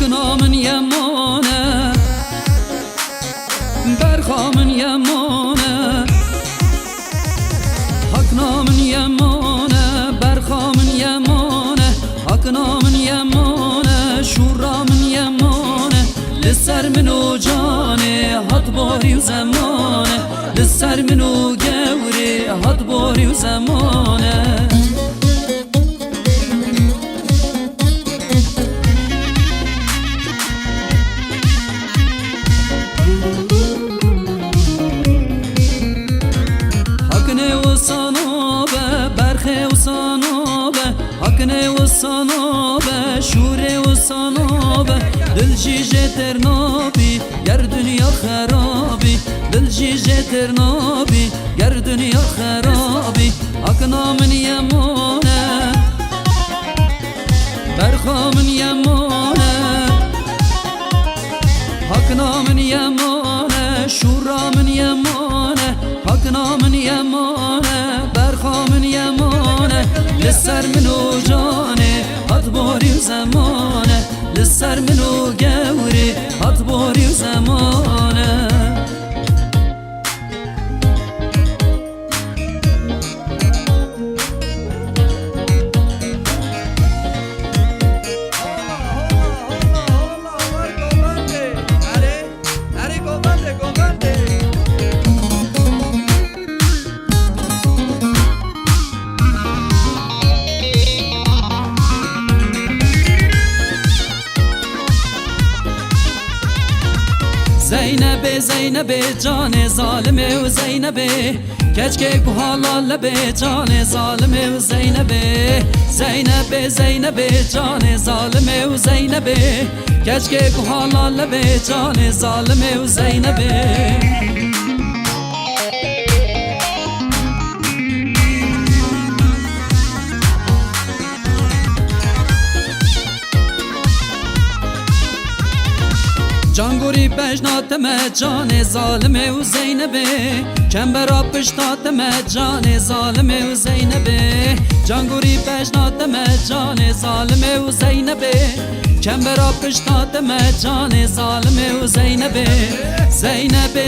حقنا من يمانه برخا من يمانه حقنا من يمانه برخا من يمانه حقنا من يمانه شورا من يمانه لسر منو جانه هات باری و زمانه لسر منو گوره هات باری و زمانه حقنه و سانابه شوره و سانابه دل جیجه ترنابی گر دنیا خرابی دل جیجه ترنابی گر دنیا خرابی حقنا من یمانه برخا من یمانه حقنا من یمانه شورا من یمانه حقنا من یمانه برخا من یمانه لسر منو جانه هات باری و زمانه لسر منو گوری هات باری و زمانه زینب جان ظالمه و زینب کچکه کو حلال به جان ظالمه و زینب زینب جان ظالمه و زینب کچکه کو حلال به جان ظالمه و زینب جانگوری بجناتم جان ظالمه و زینبه کمبرا پشتاتم جان ظالمه و زینبه جانگوری بجناتم جان ظالمه و زینبه کمبرا پشتاتم جان ظالمه و زینبه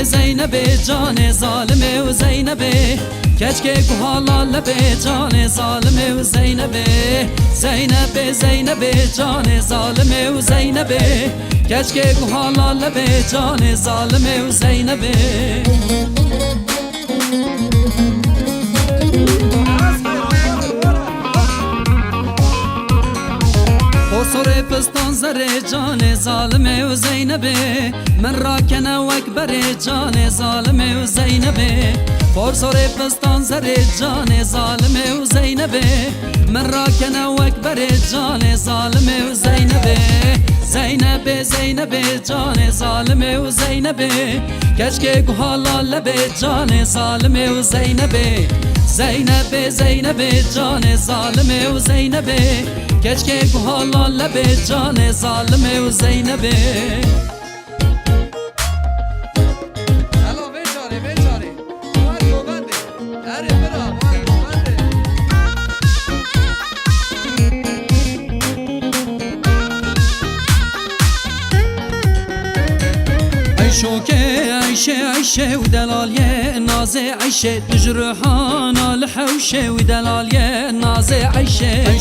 زینب جان ظالمه و زینبه کچکه کو حلال به جان ظالمه و زینبه زینب جان ظالمه و زینبه کچکه کو حلال به جان ظالمه و زینبه سر پستان زر جان ظالمه و زینبه من را کنه و اکبر جان ظالمه و زینبه سر پستان زر جان ظالمه و زینبه من را کنه و اکبر جان ظالمه و زینبه زینب جان ظالمه و زینبه کچکه کو حلال به جان ظالمه و زینبه زینب جان ظالمه و زینبه کچکه کو حلال به جان ظالمه و زینبه عيشه ودلاليه نازي عيشه تجرحانا الحوشه ودلاليه نازي عيشه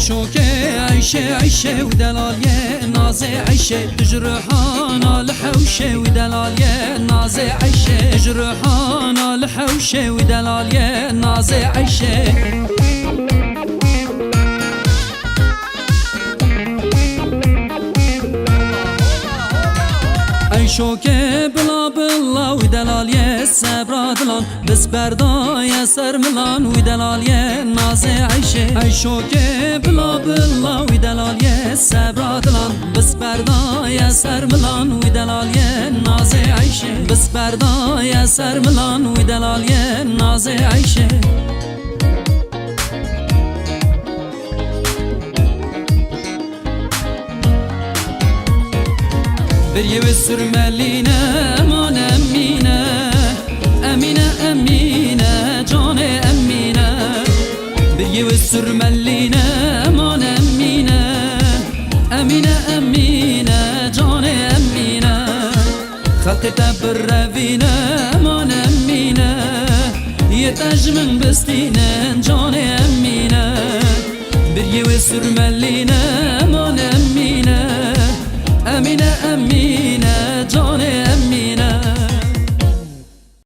ودلاليه نازي عيشه تجرحانا الحوشه ودلاليه نازي عيشه تجرحانا الحوشه ودلاليه نازي عيشه شوکه بلا بلا و دلالیه صبر دلان بس بردای سر ملان و دلالیه ناز عیشه ای شوکه بلا بلا و دلالیه صبر دلان بس بردای سر ملان و دلالیه ناز عیشه بس بردای سر ملان و دلالیه ناز عیشه بریو سرملینه مانم مینه sürmelline aman Emine Emine Emine can Emine خلقت بالرفينة aman Emine يتج من بستينة can Emine bir yıvı sürmelline aman Emine Emine Emine